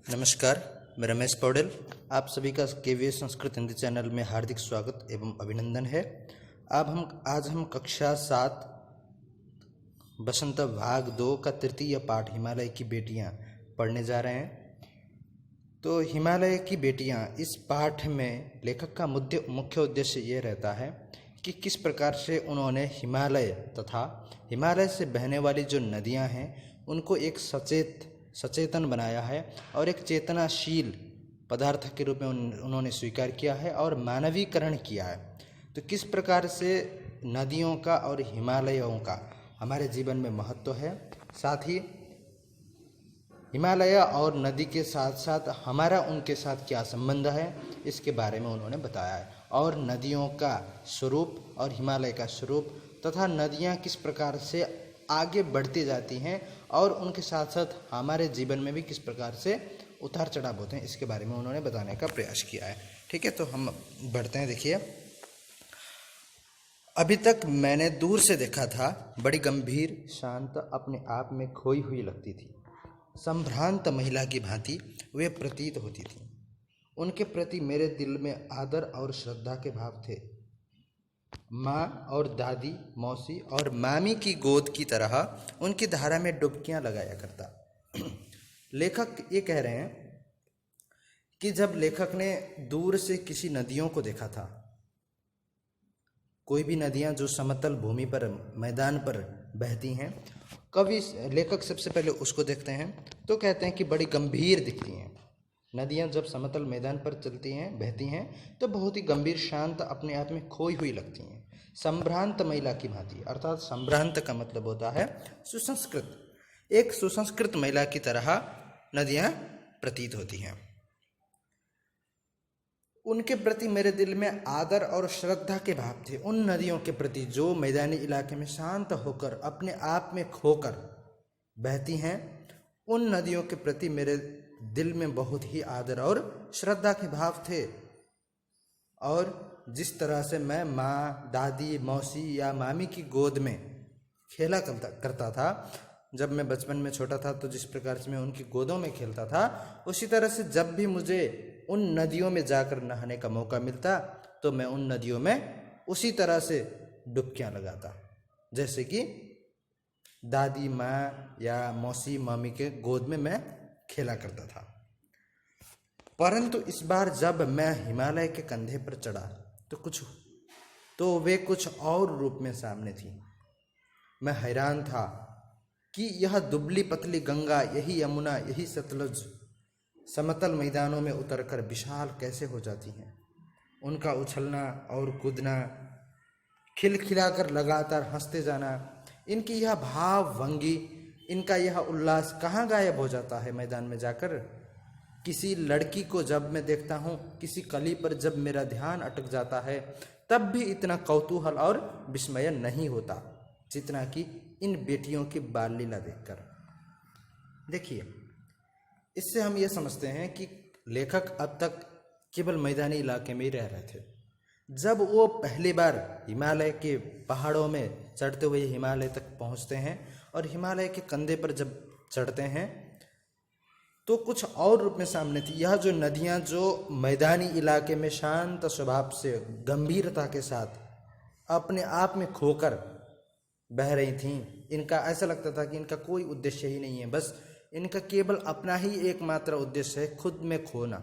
नमस्कार, मैं रमेश पौडेल। आप सभी का केवीएस संस्कृत हिंदी चैनल में हार्दिक स्वागत एवं अभिनंदन है। आज हम कक्षा 7 बसंत भाग 2 का तृतीय पाठ हिमालय की बेटियां पढ़ने जा रहे हैं। तो हिमालय की बेटियां इस पाठ में लेखक का मुख्य उद्देश्य ये रहता है कि किस प्रकार से उन्होंने हिमालय तथा हिमालय से बहने वाली जो नदियां हैं उनको एक सचेतन बनाया है और एक चेतनाशील पदार्थ के रूप में उन्होंने स्वीकार किया है और मानवीकरण किया है। तो किस प्रकार से नदियों का और हिमालयों का हमारे जीवन में महत्व है, साथ ही हिमालय और नदी के साथ साथ हमारा उनके साथ क्या संबंध है, इसके बारे में उन्होंने बताया है। और नदियों का स्वरूप और हिमालय का स्वरूप तथा नदियाँ किस प्रकार से आगे बढ़ती जाती हैं और उनके साथ साथ हमारे जीवन में भी किस प्रकार से उतार चढ़ाव होते हैं, इसके बारे में उन्होंने बताने का प्रयास किया है। ठीक है, तो हम बढ़ते हैं। देखिए, अभी तक मैंने दूर से देखा था, बड़ी गंभीर, शांत, अपने आप में खोई हुई लगती थी। संभ्रांत महिला की भांति वे प्रतीत होती थी। उनके प्रति मेरे दिल में आदर और श्रद्धा के भाव थे। माँ और दादी, मौसी और मामी की गोद की तरह उनकी धारा में डुबकियां लगाया करता। लेखक ये कह रहे हैं कि जब लेखक ने दूर से किसी नदियों को देखा था, कोई भी नदियां जो समतल भूमि पर, मैदान पर बहती हैं, लेखक सबसे पहले उसको देखते हैं तो कहते हैं कि बड़ी गंभीर दिखती हैं। नदियां जब समतल मैदान पर चलती हैं, बहती हैं, तो बहुत ही गंभीर, शांत, अपने आप में खोई हुई लगती हैं। संभ्रांत महिला की भांति, अर्थात संभ्रांत का मतलब होता है सुसंस्कृत। एक सुसंस्कृत महिला की तरह नदियां प्रतीत होती हैं। उनके प्रति मेरे दिल में आदर और श्रद्धा के भाव थे। उन नदियों के प्रति जो मैदानी इलाके में शांत होकर, अपने आप में खोकर बहती हैं, उन नदियों के प्रति मेरे दिल में बहुत ही आदर और श्रद्धा के भाव थे। और जिस तरह से मैं माँ, दादी, मौसी या मामी की गोद में खेला करता था, जब मैं बचपन में छोटा था तो जिस प्रकार से मैं उनकी गोदों में खेलता था, उसी तरह से जब भी मुझे उन नदियों में जाकर नहाने का मौका मिलता तो मैं उन नदियों में उसी तरह से डुबकियां लगाता, जैसे कि दादी, माँ या मौसी, मामी के गोद में मैं खेला करता था। परंतु इस बार जब मैं हिमालय के कंधे पर चढ़ा तो वे कुछ और रूप में सामने थी। मैं हैरान था कि यह दुबली पतली गंगा, यही यमुना, यही सतलुज समतल मैदानों में उतरकर विशाल कैसे हो जाती हैं। उनका उछलना और कूदना, खिलखिलाकर लगातार हंसते जाना, इनकी यह भाव भंगी, इनका यह उल्लास कहाँ गायब हो जाता है मैदान में जाकर। किसी लड़की को जब मैं देखता हूँ, किसी कली पर जब मेरा ध्यान अटक जाता है, तब भी इतना कौतूहल और विस्मय नहीं होता जितना कि इन बेटियों की बाल लीला देखकर। देखिए, इससे हम ये समझते हैं कि लेखक अब तक केवल मैदानी इलाके में ही रह रहे थे। जब वो पहली बार हिमालय के पहाड़ों में चढ़ते हुए हिमालय तक पहुँचते हैं और हिमालय के कंधे पर जब चढ़ते हैं तो कुछ और रूप में सामने थी। यह जो नदियाँ जो मैदानी इलाके में शांत स्वभाव से, गंभीरता के साथ अपने आप में खोकर बह रही थीं, इनका ऐसा लगता था कि इनका कोई उद्देश्य ही नहीं है, बस इनका केवल अपना ही एकमात्र उद्देश्य है, खुद में खोना।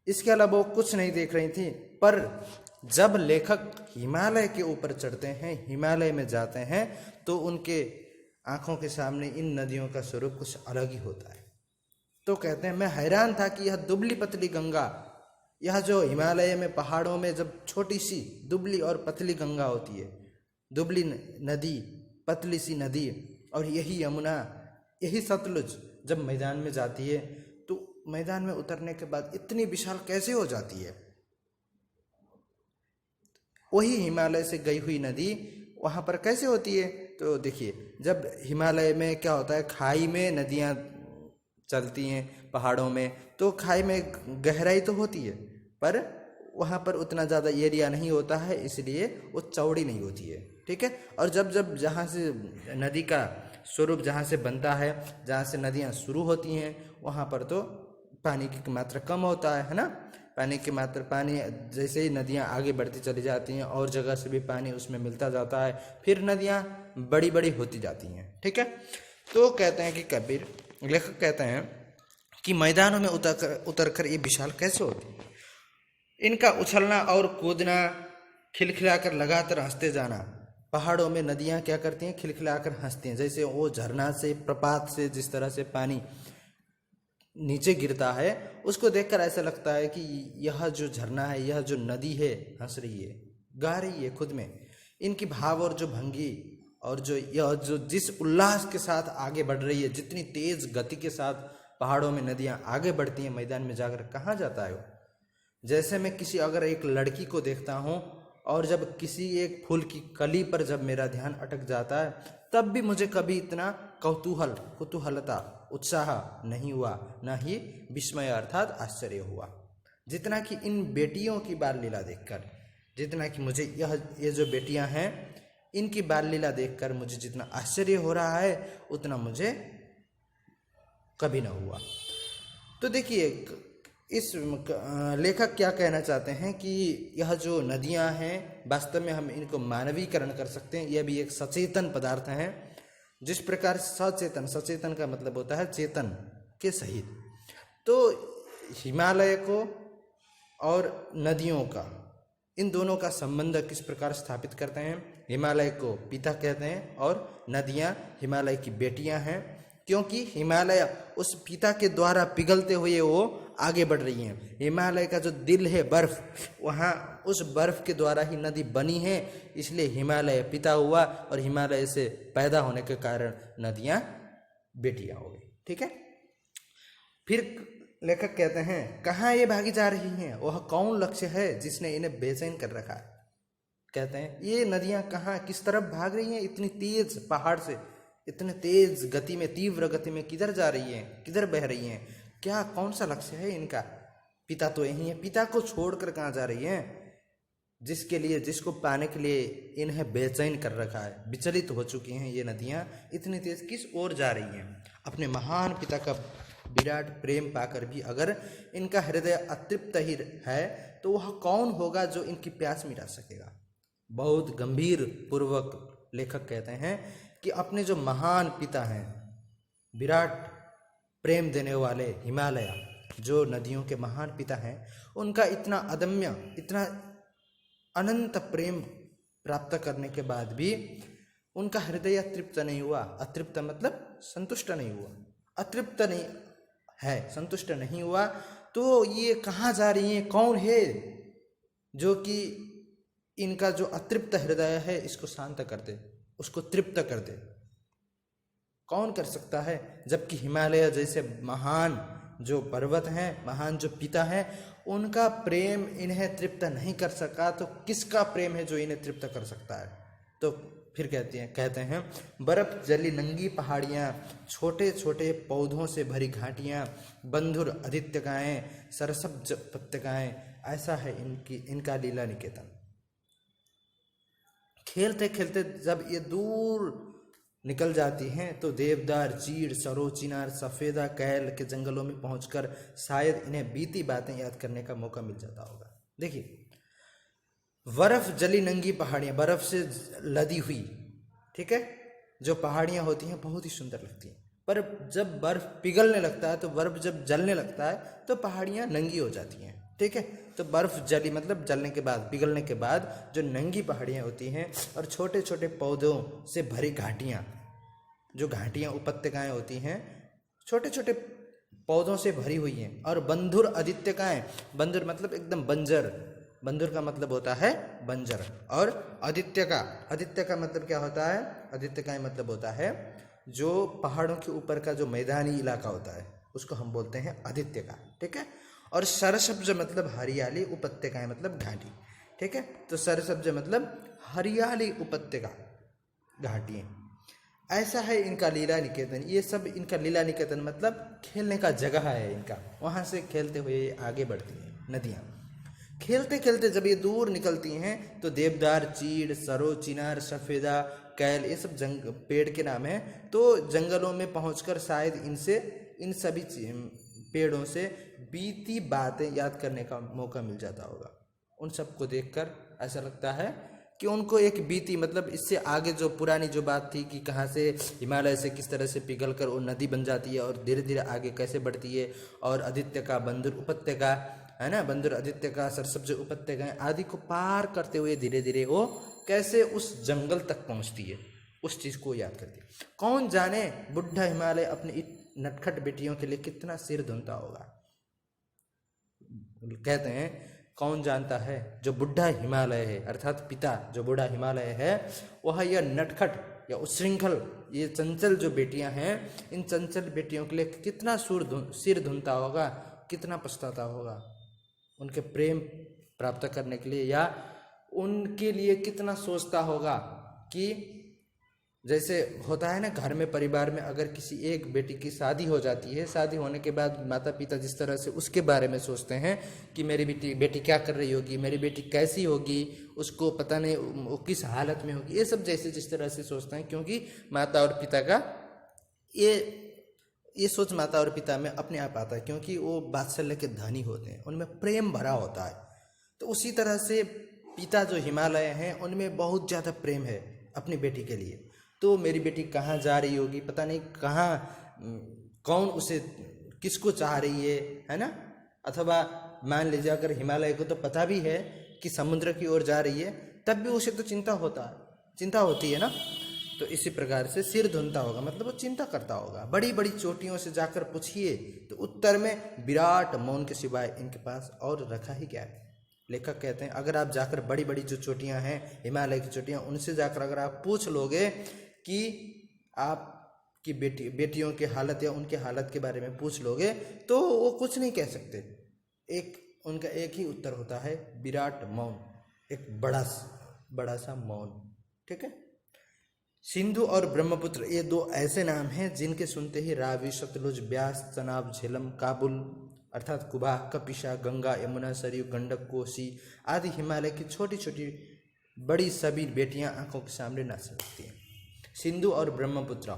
इसके अलावा वो कुछ नहीं देख रही थी। पर जब लेखक हिमालय के ऊपर चढ़ते हैं, हिमालय में जाते हैं, तो उनके आंखों के सामने इन नदियों का स्वरूप कुछ अलग ही होता है। तो कहते हैं, मैं हैरान था कि यह दुबली पतली गंगा, यह जो हिमालय में पहाड़ों में जब छोटी सी दुबली और पतली गंगा होती है, दुबली नदी, पतली सी नदी, और यही यमुना, यही सतलुज जब मैदान में जाती है तो मैदान में उतरने के बाद इतनी विशाल कैसे हो जाती है। वही हिमालय से गई हुई नदी वहाँ पर कैसे होती है। तो देखिए, जब हिमालय में क्या होता है, खाई में नदियाँ चलती हैं पहाड़ों में, तो खाई में गहराई तो होती है, पर वहाँ पर उतना ज़्यादा एरिया नहीं होता है, इसलिए वो चौड़ी नहीं होती है। ठीक है। और जब जब जहाँ से नदी का स्वरूप जहाँ से बनता है, जहाँ से नदियाँ शुरू होती हैं, वहाँ पर तो पानी की मात्रा कम होता है ना। पानी जैसे ही नदियाँ आगे बढ़ती चली जाती हैं और जगह से भी पानी उसमें मिलता जाता है, फिर नदियाँ बड़ी बड़ी होती जाती हैं। ठीक है। तो कहते हैं कि लेखक कहते हैं कि मैदानों में उतर कर ये विशाल कैसे होती है। इनका उछलना और कूदना, खिलखिलाकर लगातार हंसते जाना। पहाड़ों में नदियाँ क्या करती हैं, खिलखिलाकर हंसती हैं। जैसे वो झरना से, प्रपात से जिस तरह से पानी नीचे गिरता है, उसको देखकर ऐसा लगता है कि यह जो झरना है, यह जो नदी है, हंस रही है, गा रही है खुद में। इनकी भाव और जो भंगी और जो जिस उल्लास के साथ आगे बढ़ रही है, जितनी तेज गति के साथ पहाड़ों में नदियाँ आगे बढ़ती हैं, मैदान में जाकर कहाँ जाता है वो। जैसे मैं अगर एक लड़की को देखता हूँ और जब किसी एक फूल की कली पर जब मेरा ध्यान अटक जाता है, तब भी मुझे कभी इतना कुतूहलता, उत्साह नहीं हुआ, न ही विस्मय अर्थात आश्चर्य हुआ, जितना कि इन बेटियों की बाल लीला देखकर। जितना कि मुझे ये जो बेटियां हैं, इनकी बाल लीला देखकर मुझे जितना आश्चर्य हो रहा है, उतना मुझे कभी न हुआ। तो देखिए, इस लेखक क्या कहना चाहते हैं कि यह जो नदियां हैं, वास्तव में हम इनको मानवीकरण कर सकते हैं। यह भी एक सचेतन पदार्थ हैं। जिस प्रकार सचेतन का मतलब होता है चेतन के सहित। तो हिमालय को और नदियों का, इन दोनों का संबंध किस प्रकार स्थापित करते हैं। हिमालय को पिता कहते हैं और नदियां हिमालय की बेटियां हैं, क्योंकि हिमालय उस पिता के द्वारा पिघलते हुए वो आगे बढ़ रही हैं। हिमालय का जो दिल है, बर्फ, वहाँ उस बर्फ के द्वारा ही नदी बनी है, इसलिए हिमालय पिता हुआ और हिमालय से पैदा होने के कारण नदियाँ बेटियाँ हो गई। ठीक है। फिर लेखक कहते हैं, कहाँ ये भागी जा रही हैं, वह कौन लक्ष्य है जिसने इन्हें बेचैन कर रखा है। कहते हैं ये नदियाँ कहाँ, किस तरफ भाग रही हैं, इतनी तेज पहाड़ से, इतने तेज गति में, तीव्र गति में किधर जा रही हैं, किधर बह रही हैं, क्या कौन सा लक्ष्य है इनका। पिता तो यही है, पिता को छोड़कर कहाँ जा रही हैं, जिसको पाने के लिए इन्हें बेचैन कर रखा है। विचलित हो चुकी हैं ये नदियाँ, इतनी तेज किस ओर जा रही हैं। अपने महान पिता का विराट प्रेम पाकर भी अगर इनका हृदय अतृप्त ही है, तो वह कौन होगा जो इनकी प्यास मिटा सकेगा। बहुत गंभीर पूर्वक लेखक कहते हैं कि अपने जो महान पिता हैं, विराट प्रेम देने वाले हिमालय, जो नदियों के महान पिता हैं, उनका इतना अदम्य, इतना अनंत प्रेम प्राप्त करने के बाद भी उनका हृदय तृप्त नहीं हुआ। अतृप्त मतलब संतुष्ट नहीं हुआ, अतृप्त नहीं है, संतुष्ट नहीं हुआ। तो ये कहाँ जा रही हैं, कौन है जो कि इनका जो अतृप्त हृदय है इसको शांत कर दे, उसको तृप्त कर दे। कौन कर सकता है, जबकि हिमालय जैसे महान जो पर्वत हैं, महान जो पिता हैं, उनका प्रेम इन्हें तृप्त नहीं कर सका, तो किसका प्रेम है जो इन्हें तृप्त कर सकता है। तो फिर कहते हैं बर्फ जली नंगी पहाड़ियाँ, छोटे छोटे पौधों से भरी घाटियाँ, बंधुर आदित्यकाएँ, सरसब्ज उपत्यकाएँ, ऐसा है इनका लीला निकेतन। खेलते खेलते जब ये दूर निकल जाती हैं तो देवदार, चीड़, सरो, चिनार, सफेदा, कैल के जंगलों में पहुंचकर शायद इन्हें बीती बातें याद करने का मौका मिल जाता होगा। देखिए, बर्फ जली नंगी पहाड़ियाँ, बर्फ से लदी हुई, ठीक है, जो पहाड़ियाँ होती हैं बहुत ही सुंदर लगती हैं। पर जब बर्फ पिघलने लगता है, तो बर्फ जब जलने लगता है तो पहाड़ियाँ नंगी हो जाती हैं। ठीक है। तो बर्फ जली मतलब जलने के बाद, पिघलने के बाद जो नंगी पहाड़ियाँ होती हैं और छोटे छोटे पौधों से भरी घाटियाँ, जो घाटियाँ उपत्यकाएँ होती हैं, छोटे छोटे पौधों से भरी हुई हैं। और बंधुर आदित्यकाएँ, बंधुर मतलब एकदम बंजर, बंधुर का मतलब होता है बंजर। और आदित्य का मतलब क्या होता है, आदित्य का मतलब होता है जो पहाड़ों के ऊपर का जो मैदानी इलाका होता है, उसको हम बोलते हैं आदित्य का। ठीक है। और सरसब्ज मतलब हरियाली, उपत्यकाएं मतलब घाटी। ठीक है। तो सरसब्ज मतलब हरियाली, उपत्यका, घाटियाँ। ऐसा है इनका लीला निकेतन। ये सब इनका लीला निकेतन मतलब खेलने का जगह है इनका, वहाँ से खेलते हुए आगे बढ़ती हैं नदियाँ। खेलते खेलते जब ये दूर निकलती हैं तो देवदार, चीड़, सरो, चिनार, सफेदा, कैल, ये सब पेड़ के नाम हैं। तो जंगलों में पहुंचकर शायद इन सभी पेड़ों से बीती बातें याद करने का मौका मिल जाता होगा। उन सबको देखकर ऐसा लगता है कि उनको एक बीती, मतलब इससे आगे जो पुरानी जो बात थी कि कहाँ से हिमालय से किस तरह से पिघल कर वो नदी बन जाती है और धीरे धीरे आगे कैसे बढ़ती है, और आदित्य का बंदुर उपत्यका है ना, बंदुर आदित्य का सरसब्ज उपत्यका आदि को पार करते हुए धीरे धीरे वो कैसे उस जंगल तक पहुँचती है, उस चीज़ को याद करती है। कौन जाने बुढ़ा हिमालय अपनी नटखट बेटियों के लिए कितना सिर धुनता होगा। कहते हैं कौन जानता है जो बुढ़ा हिमालय है, अर्थात पिता जो बूढ़ा हिमालय है, वह यह नटखट या उच्छृंखल ये चंचल जो बेटियां हैं, इन चंचल बेटियों के लिए कितना सिर धुनता होगा, कितना पछताता होगा उनके प्रेम प्राप्त करने के लिए, या उनके लिए कितना सोचता होगा कि जैसे होता है ना घर में, परिवार में अगर किसी एक बेटी की शादी हो जाती है, शादी होने के बाद माता पिता जिस तरह से उसके बारे में सोचते हैं कि मेरी बेटी क्या कर रही होगी, मेरी बेटी कैसी होगी, उसको पता नहीं वो किस हालत में होगी, ये सब जैसे जिस तरह से सोचते हैं, क्योंकि माता और पिता का ये सोच माता और पिता में अपने आप आता है, क्योंकि वो वात्सल्य के धनी होते हैं, उनमें प्रेम भरा होता है। तो उसी तरह से पिता जो हिमालय हैं उनमें बहुत ज़्यादा प्रेम है अपनी बेटी के लिए। तो मेरी बेटी कहाँ जा रही होगी, पता नहीं कहाँ, कौन उसे किसको चाह रही है ना। अथवा मान लीजिए अगर हिमालय को तो पता भी है कि समुद्र की ओर जा रही है, तब भी उसे तो चिंता होती है ना। तो इसी प्रकार से सिर धुनता होगा, मतलब वो चिंता करता होगा। बड़ी बड़ी चोटियों से जाकर पूछिए तो उत्तर में विराट मौन के सिवाय इनके पास और रखा ही क्या है। लेखक कहते हैं अगर आप जाकर बड़ी बड़ी जो चोटियां हैं, हिमालय की चोटियां, उनसे जाकर अगर आप पूछ लोगे कि आपकी बेटियों की हालत या उनके हालत के बारे में पूछ लोगे, तो वो कुछ नहीं कह सकते। उनका एक ही उत्तर होता है, विराट मौन, एक बड़ा सा मौन। ठीक है। सिंधु और ब्रह्मपुत्र ये दो ऐसे नाम हैं जिनके सुनते ही रावी, सतलुज, ब्यास, चनाब, झेलम, काबुल अर्थात कुबा, कपिशा, गंगा, यमुना, सरयू, गंडक, कोसी आदि हिमालय की छोटी छोटी बड़ी सभी बेटियां आंखों के सामने नाच सकती हैं। सिंधु और ब्रह्मपुत्र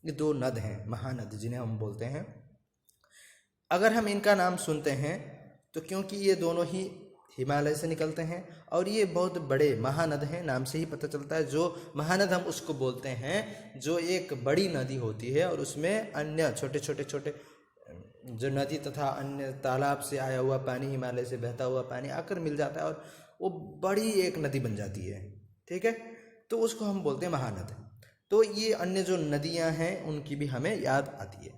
ये दो नद हैं, महानद जिन्हें हम बोलते हैं। अगर हम इनका नाम सुनते हैं तो क्योंकि ये दोनों ही हिमालय से निकलते हैं और ये बहुत बड़े महानद हैं, नाम से ही पता चलता है। जो महानद हम उसको बोलते हैं जो एक बड़ी नदी होती है और उसमें अन्य छोटे छोटे जो नदी तथा अन्य तालाब से आया हुआ पानी, हिमालय से बहता हुआ पानी आकर मिल जाता है और वो बड़ी एक नदी बन जाती है। ठीक है, तो उसको हम बोलते हैं महानद। तो ये अन्य जो नदियां हैं उनकी भी हमें याद आती है।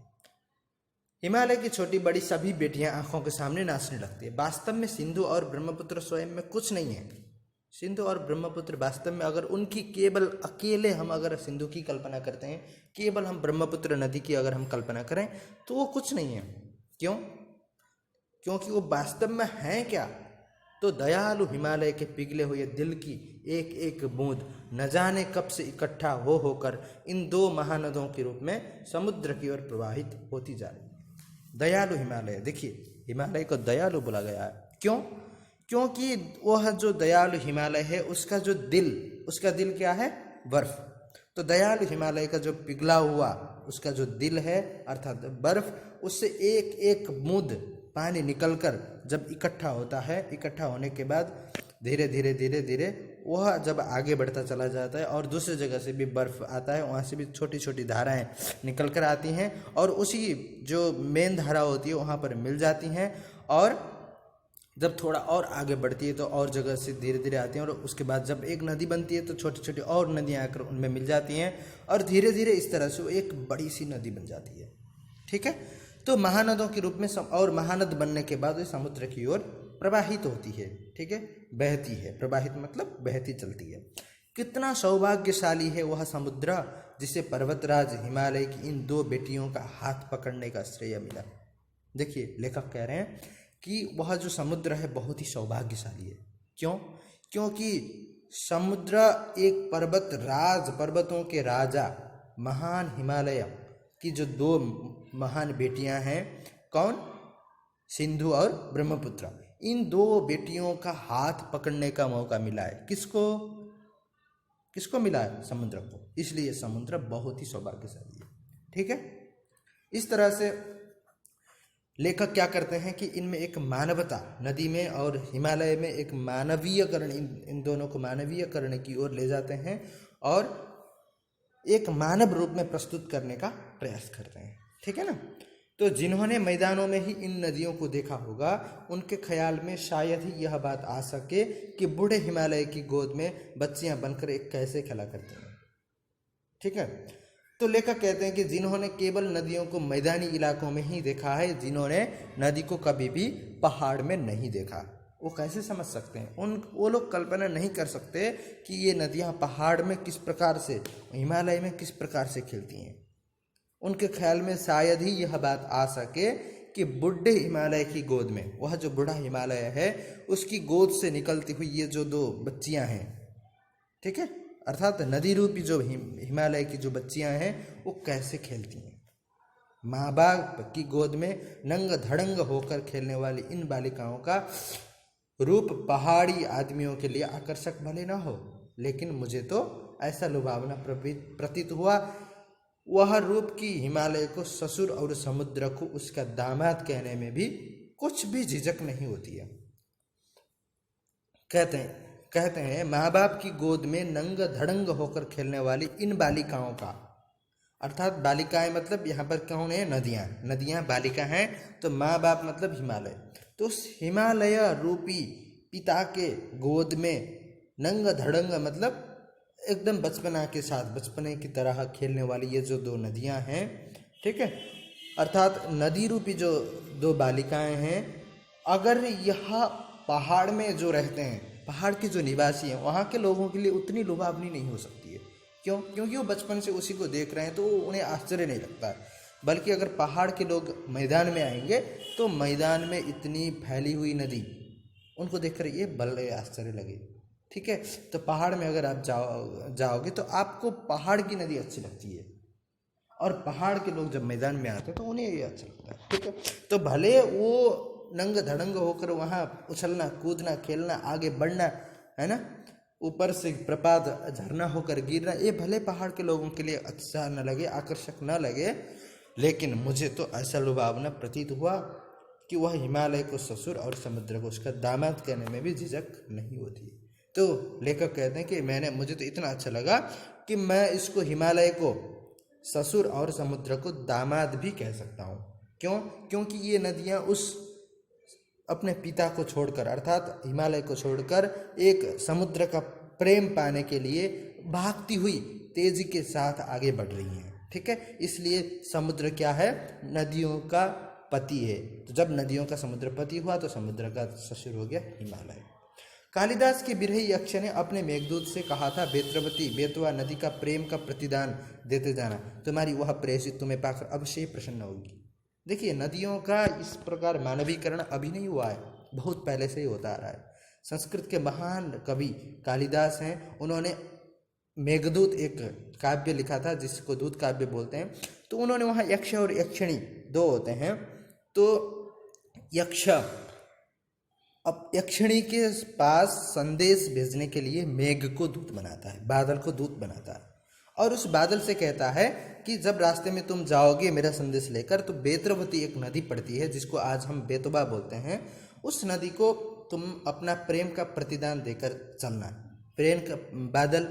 हिमालय की छोटी बड़ी सभी बेटियां आंखों के सामने नाचने लगती है। वास्तव में सिंधु और ब्रह्मपुत्र स्वयं में कुछ नहीं है। सिंधु और ब्रह्मपुत्र वास्तव में अगर उनकी केवल अकेले हम अगर सिंधु की कल्पना करते हैं, केवल हम ब्रह्मपुत्र नदी की अगर हम कल्पना करें तो वो कुछ नहीं है। क्यों? क्योंकि वो वास्तव में है क्या? तो दयालु हिमालय के पिघले हुए दिल की एक एक बूंद न जाने कब से इकट्ठा होकर इन दो महानदों के रूप में समुद्र की ओर प्रवाहित होती जा रही है। दयालु हिमालय, देखिए हिमालय को दयालु बोला गया है। क्यों? क्योंकि वह जो दयालु हिमालय है उसका दिल क्या है? बर्फ। तो दयालु हिमालय का जो पिघला हुआ उसका जो दिल है अर्थात बर्फ, उससे एक एक बूंद पानी निकलकर जब इकट्ठा होता है, इकट्ठा होने के बाद धीरे धीरे वह जब आगे बढ़ता चला जाता है और दूसरी जगह से भी बर्फ आता है, वहाँ से भी छोटी छोटी धाराएं निकल कर आती हैं और उसी जो मेन धारा होती है वहाँ पर मिल जाती हैं और जब थोड़ा और आगे बढ़ती है तो और जगह से धीरे धीरे आती हैं और उसके बाद जब एक नदी बनती है तो छोटी छोटी और नदियाँ आकर उनमें मिल जाती हैं और धीरे धीरे इस तरह से वो एक बड़ी सी नदी बन जाती है। ठीक है, तो महानदों के रूप में और महानद बनने के बाद वो समुद्र की ओर प्रवाहित होती है। ठीक है, बहती है, प्रवाहित मतलब बहती चलती है। कितना सौभाग्यशाली है वह समुद्र जिसे पर्वतराज हिमालय की इन दो बेटियों का हाथ पकड़ने का श्रेय मिला। देखिए लेखक कह रहे हैं कि वह जो समुद्र है बहुत ही सौभाग्यशाली है। क्यों? क्योंकि समुद्र एक पर्वतों के राजा महान हिमालय की जो दो महान बेटियां हैं, कौन? सिंधु और ब्रह्मपुत्र। इन दो बेटियों का हाथ पकड़ने का मौका मिला है। किसको किसको मिला है? समुद्र को। इसलिए समुद्र बहुत ही सौभाग्यशाली है। ठीक है, इस तरह से लेखक क्या करते हैं कि इनमें एक मानवता, नदी में और हिमालय में एक मानवीयकरण, इन दोनों को मानवीयकरण की ओर ले जाते हैं और एक मानव रूप में प्रस्तुत करने का प्रयास करते हैं। ठीक है ना। तो जिन्होंने मैदानों में ही इन नदियों को देखा होगा, उनके ख्याल में शायद ही यह बात आ सके कि बूढ़े हिमालय की गोद में बच्चियां बनकर एक कैसे खेला करती हैं। ठीक है, तो लेखक कहते हैं कि जिन्होंने केवल नदियों को मैदानी इलाकों में ही देखा है, जिन्होंने नदी को कभी भी पहाड़ में नहीं देखा, वो कैसे समझ सकते हैं? वो लोग कल्पना नहीं कर सकते कि ये नदियाँ पहाड़ में किस प्रकार से, हिमालय में किस प्रकार से खिलती हैं। उनके ख्याल में शायद ही यह बात आ सके कि बूढ़े हिमालय की गोद में, वह जो बूढ़ा हिमालय है उसकी गोद से निकलती हुई ये जो दो बच्चियां हैं, ठीक है, अर्थात नदी रूपी जो हिमालय की जो बच्चियां हैं वो कैसे खेलती हैं। माँ बाप की गोद में नंग धड़ंग होकर खेलने वाली इन बालिकाओं का रूप पहाड़ी आदमियों के लिए आकर्षक भले ना हो, लेकिन मुझे तो ऐसा लुभावना प्रतीत हुआ, वह रूप की हिमालय को ससुर और समुद्र को उसका दामाद कहने में भी कुछ भी झिझक नहीं होती है। कहते हैं माँ बाप की गोद में नंग धड़ंग होकर खेलने वाली इन बालिकाओं का, अर्थात बालिकाएं मतलब यहाँ पर कौन है? नदियाँ। नदियाँ बालिका हैं, तो माँ बाप मतलब हिमालय। तो उस हिमालय रूपी पिता के गोद में नंग धड़ंग मतलब एकदम बचपना के साथ, बचपने की तरह खेलने वाली ये जो दो नदियां हैं, ठीक है, अर्थात नदी रूपी जो दो बालिकाएं हैं, अगर यह पहाड़ में जो रहते हैं, पहाड़ के जो निवासी हैं, वहाँ के लोगों के लिए उतनी लुभावनी नहीं हो सकती है। क्यों? क्योंकि वो बचपन से उसी को देख रहे हैं, तो उन्हें आश्चर्य नहीं लगता है। बल्कि अगर पहाड़ के लोग मैदान में आएंगे तो मैदान में इतनी फैली हुई नदी उनको देखकर ये बड़े आश्चर्य लगे। ठीक है, तो पहाड़ में अगर आप जाओगे तो आपको पहाड़ की नदी अच्छी लगती है, और पहाड़ के लोग जब मैदान में आते हैं तो उन्हें ये अच्छा लगता है। ठीक है, तो भले वो नंग धड़ंग होकर वहाँ उछलना कूदना खेलना आगे बढ़ना है ना, ऊपर से प्रपात झरना होकर गिरना, ये भले पहाड़ के लोगों के लिए अच्छा न लगे, आकर्षक न लगे, लेकिन मुझे तो ऐसा लुभावना प्रतीत हुआ कि वह हिमालय को ससुर और समुद्र को उसका दामाद कहने में भी झिझक नहीं होती। तो लेखक कहते हैं कि मुझे तो इतना अच्छा लगा कि मैं इसको हिमालय को ससुर और समुद्र को दामाद भी कह सकता हूँ। क्यों? क्योंकि ये नदियाँ उस अपने पिता को छोड़कर, अर्थात हिमालय को छोड़कर एक समुद्र का प्रेम पाने के लिए भागती हुई तेजी के साथ आगे बढ़ रही हैं। ठीक है, इसलिए समुद्र क्या है? नदियों का पति है। तो जब नदियों का समुद्र पति हुआ तो समुद्र का ससुर हो गया हिमालय। कालिदास के बिरही यक्ष ने अपने मेघदूत से कहा था, बेत्रवती बेतवा नदी का प्रेम का प्रतिदान देते जाना, तुम्हारी वह प्रेयसी तुम्हें पाकर अवश्य ही प्रसन्न होगी। देखिए, नदियों का इस प्रकार मानवीकरण अभी नहीं हुआ है, बहुत पहले से ही होता आ रहा है। संस्कृत के महान कवि कालिदास हैं, उन्होंने मेघदूत एक काव्य लिखा था जिसको दूत काव्य बोलते हैं। तो उन्होंने वहाँ यक्ष और यक्षिणी दो होते हैं। तो यक्ष अब यक्षिणी के पास संदेश भेजने के लिए मेघ को दूत बनाता है, बादल को दूत बनाता है, और उस बादल से कहता है कि जब रास्ते में तुम जाओगे मेरा संदेश लेकर, तो बेत्रवती एक नदी पड़ती है जिसको आज हम बेतवा बोलते हैं, उस नदी को तुम अपना प्रेम का प्रतिदान देकर चलना। प्रेम का बादल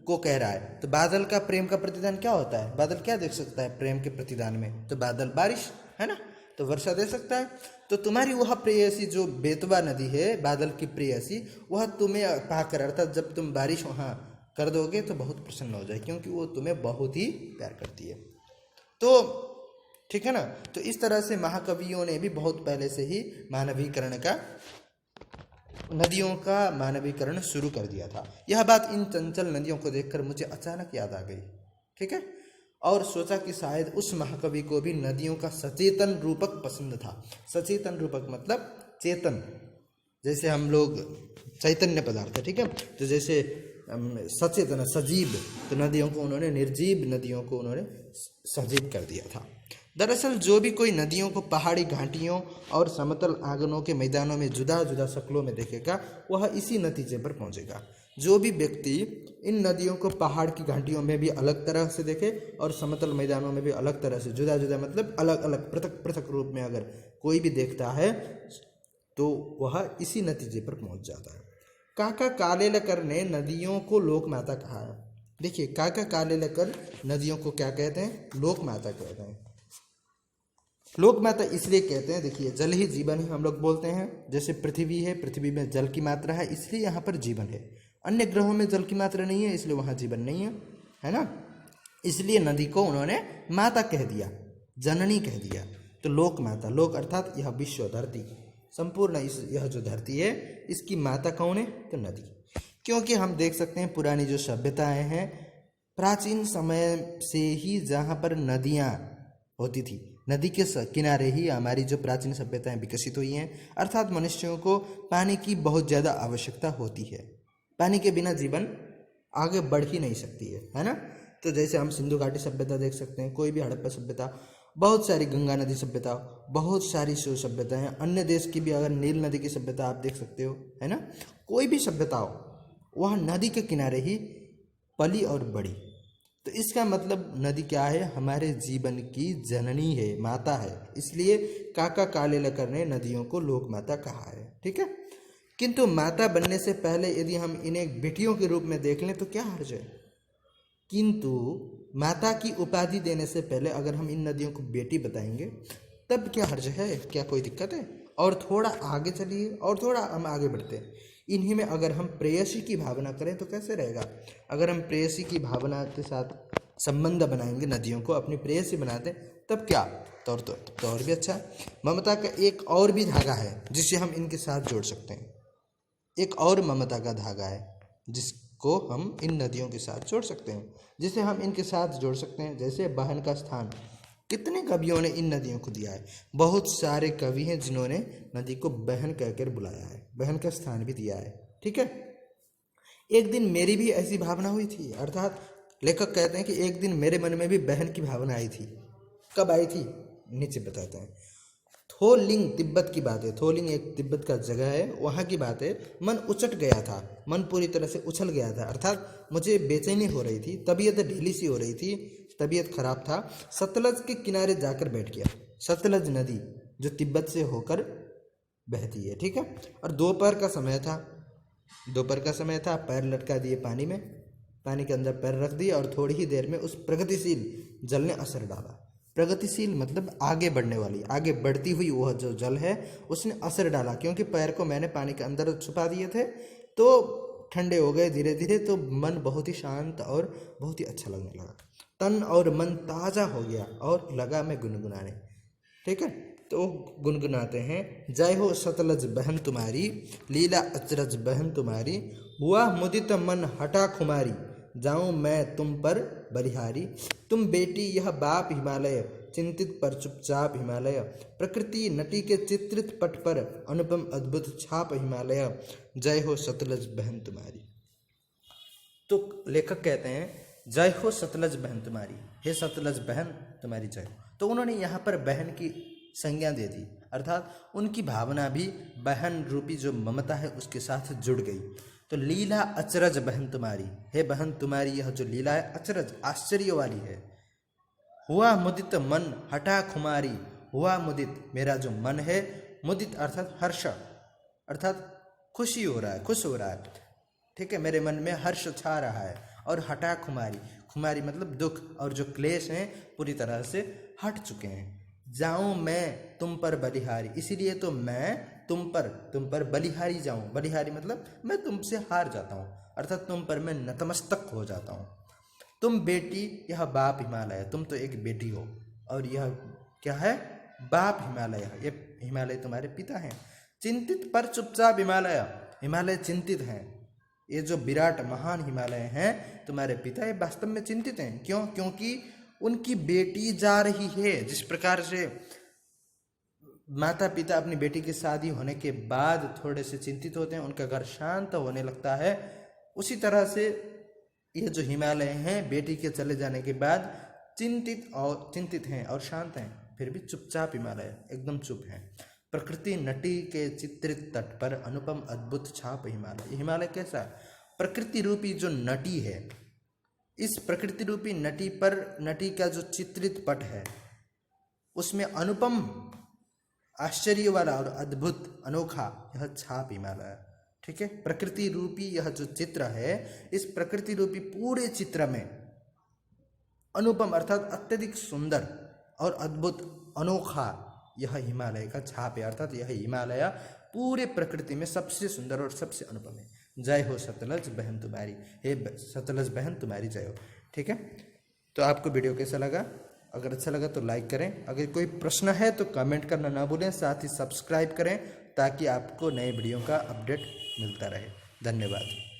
को कह रहा है। तो बादल का प्रेम का प्रतिदान क्या होता है? बादल क्या दे सकता है प्रेम के प्रतिदान में? तो बादल बारिश है ना, तो वर्षा दे सकता है। तो तुम्हारी वह प्रेयसी जो बेतवा नदी है, बादल की प्रेयसी, वह तुम्हें पाकर, अर्थात जब तुम बारिश वहाँ कर दोगे तो बहुत प्रसन्न हो जाए, क्योंकि वो तुम्हें बहुत ही प्यार करती है। तो ठीक है ना, तो इस तरह से महाकवियों ने भी बहुत पहले से ही मानवीकरण का, नदियों का मानवीकरण शुरू कर दिया था। यह बात इन चंचल नदियों को देखकर मुझे अचानक याद आ गई। ठीक है, और सोचा कि शायद उस महाकवि को भी नदियों का सचेतन रूपक पसंद था। सचेतन रूपक मतलब चेतन, जैसे हम लोग चैतन्य पदार्थ, ठीक है, तो जैसे सचेतन सजीव, तो नदियों को उन्होंने निर्जीव नदियों को उन्होंने सजीव कर दिया था। दरअसल जो भी कोई नदियों को पहाड़ी घाटियों और समतल आंगनों के मैदानों में जुदा जुदा शक्लों में देखेगा वह इसी नतीजे पर पहुंचेगा। जो भी व्यक्ति इन नदियों को पहाड़ की घाटियों में भी अलग तरह से देखे और समतल मैदानों में भी अलग तरह से जुदा जुदा मतलब अलग अलग पृथक पृथक रूप में अगर कोई भी देखता है तो वह इसी नतीजे पर पहुंच जाता है। काका कालेलकर ने नदियों को लोक माता कहा है। देखिए काका कालेलकर नदियों को क्या कहते हैं? लोक माता कहते हैं। लोक माता इसलिए कहते हैं, देखिए जल ही जीवन है हम लोग बोलते हैं। जैसे पृथ्वी है, पृथ्वी में जल की मात्रा है इसलिए यहाँ पर जीवन है। अन्य ग्रहों में जल की मात्रा नहीं है इसलिए वहाँ जीवन नहीं है ना। इसलिए नदी को उन्होंने माता कह दिया, जननी कह दिया। तो लोक माता, लोक अर्थात यह विश्व धरती संपूर्ण यह जो धरती है इसकी माता कौन है? तो नदी। क्योंकि हम देख सकते हैं पुरानी जो सभ्यताएं हैं प्राचीन समय से ही जहाँ पर नदियाँ होती थी, नदी के किनारे ही हमारी जो प्राचीन सभ्यताएं विकसित हुई हैं। अर्थात मनुष्यों को पानी की बहुत ज़्यादा आवश्यकता होती है। पानी के बिना जीवन आगे बढ़ ही नहीं सकती है ना। तो जैसे हम सिंधु घाटी सभ्यता देख सकते हैं, कोई भी हड़प्पा सभ्यता, बहुत सारी गंगा नदी सभ्यता, बहुत सारी शिव सभ्यता हैं। अन्य देश की भी अगर नील नदी की सभ्यता आप देख सकते हो, है ना। कोई भी सभ्यता हो वह नदी के किनारे ही पली और बड़ी। तो इसका मतलब नदी क्या है? हमारे जीवन की जननी है, माता है। इसलिए काका कालेलकर ने नदियों को लोक माता कहा है, ठीक है। किंतु माता बनने से पहले यदि हम इन्हें बेटियों के रूप में देख लें तो क्या हर्ज है? किंतु माता की उपाधि देने से पहले अगर हम इन नदियों को बेटी बताएंगे तब क्या हर्ज है? क्या कोई दिक्कत है? और थोड़ा आगे चलिए और थोड़ा हम आगे बढ़ते हैं। इन्हीं में अगर हम प्रेयसी की भावना करें तो कैसे रहेगा? अगर हम प्रेयसी की भावना के साथ संबंध बनाएंगे, नदियों को अपनी प्रेयसी बनाते तब क्या? तो और भी अच्छा। ममता का एक और भी धागा है जिसे हम इनके साथ जोड़ सकते हैं। एक और ममता का धागा है जिसको हम इन नदियों के साथ जोड़ सकते हैं, जिसे हम इनके साथ जोड़ सकते हैं। जैसे बहन का स्थान, कितने कवियों ने इन नदियों को दिया है। बहुत सारे कवि हैं जिन्होंने नदी को बहन कहकर बुलाया है, बहन का स्थान भी दिया है, ठीक है। एक दिन मेरी भी ऐसी भावना हुई थी, अर्थात लेखक कहते हैं कि एक दिन मेरे मन में भी बहन की भावना आई थी। कब आई थी? नीचे बताते हैं। थोलिंग तिब्बत की बात है। थोलिंग एक तिब्बत का जगह है, वहाँ की बात है। मन उचट गया था, मन पूरी तरह से उछल गया था, अर्थात मुझे बेचैनी हो रही थी, तबीयत ढीली सी हो रही थी, तबीयत खराब था। सतलज के किनारे जाकर बैठ गया। सतलज नदी जो तिब्बत से होकर बहती है, ठीक है। और दोपहर का समय था। पैर लटका दिए पानी में, पानी के अंदर पैर रख दिए और थोड़ी ही देर में उस प्रगतिशील जल ने असर डाला। प्रगतिशील मतलब आगे बढ़ने वाली, आगे बढ़ती हुई वह जो जल है उसने असर डाला। क्योंकि पैर को मैंने पानी के अंदर छुपा दिए थे तो ठंडे हो गए धीरे धीरे, तो मन बहुत ही शांत और बहुत ही अच्छा लगने लगा। तन और मन ताज़ा हो गया और लगा मैं गुनगुनाने, ठीक है। तो गुनगुनाते हैं। जय हो सतलज बहन तुम्हारी, लीला अचरज बहन तुम्हारी, हुआ मुदित मन हटा खुमारी, जाऊं मैं तुम पर बलिहारी। तुम बेटी यह बाप हिमालय, चिंतित पर चुपचाप हिमालय, प्रकृति नटी के चित्रित पट पर अनुपम अद्भुत छाप हिमालय, जय हो सतलज बहन तुम्हारी। तो लेखक कहते हैं जय हो सतलज बहन तुम्हारी, हे सतलज बहन तुम्हारी जय हो। तो उन्होंने यहाँ पर बहन की संज्ञा दे दी, अर्थात उनकी भावना भी बहन रूपी जो ममता है उसके साथ जुड़ गई। तो लीला अचरज बहन तुम्हारी, हे बहन तुम्हारी यह जो लीला है अचरज आश्चर्य वाली है। हुआ मुदित मन हटा खुमारी, हुआ मुदित मेरा जो मन है, मुदित अर्थात हर्ष, अर्थात खुशी हो रहा है, खुश हो रहा है, ठीक है। मेरे मन में हर्ष छा रहा है। और हटा खुमारी, खुमारी मतलब दुख और जो क्लेश हैं पूरी तरह से हट चुके हैं। जाऊं मैं तुम पर बलिहारी, इसीलिए तो मैं तुम पर बलिहारी जाऊं। बलिहारी मतलब मैं तुमसे हार जाता हूं, अर्थात तुम पर मैं नतमस्तक हो जाता हूं। तुम बेटी यह बाप हिमालय, तुम तो एक बेटी हो और यह क्या है? बाप हिमालय, ये हिमालय तुम्हारे पिता हैं। चिंतित पर चुपचाप हिमालय, हिमालय चिंतित हैं। ये जो विराट महान हिमालय हैं तुम्हारे पिता, ये वास्तव में चिंतित हैं। क्यों? क्योंकि उनकी बेटी जा रही है। जिस प्रकार से माता पिता अपनी बेटी की शादी होने के बाद थोड़े से चिंतित होते हैं, उनका घर शांत होने लगता है, उसी तरह से ये जो हिमालय हैं बेटी के चले जाने के बाद चिंतित हैं और शांत हैं। फिर भी चुपचाप हिमालय, एकदम चुप है। प्रकृति नटी के चित्रित तट पर अनुपम अद्भुत छाप हिमालय। हिमालय कैसा? प्रकृति रूपी जो नटी है, इस प्रकृति रूपी नटी पर, नटी का जो चित्रित पट है उसमें अनुपम, आश्चर्य वाला और अद्भुत अनोखा यह छाप हिमालय। ठीक है, प्रकृति रूपी यह जो चित्र है, इस प्रकृति रूपी पूरे चित्र में अनुपम अर्थात अत्यधिक सुंदर और अद्भुत अनोखा यह हिमालय का छाप है। अर्थात यह हिमालय पूरे प्रकृति में सबसे सुंदर और सबसे अनुपम है। जय हो सतलज बहन तुम्हारी, हे सतलज बहन तुम्हारी जय हो। ठीक है, तो आपको वीडियो कैसा लगा? अगर अच्छा लगा तो लाइक करें, अगर कोई प्रश्न है तो कमेंट करना ना भूलें, साथ ही सब्सक्राइब करें ताकि आपको नए वीडियो का अपडेट मिलता रहे। धन्यवाद।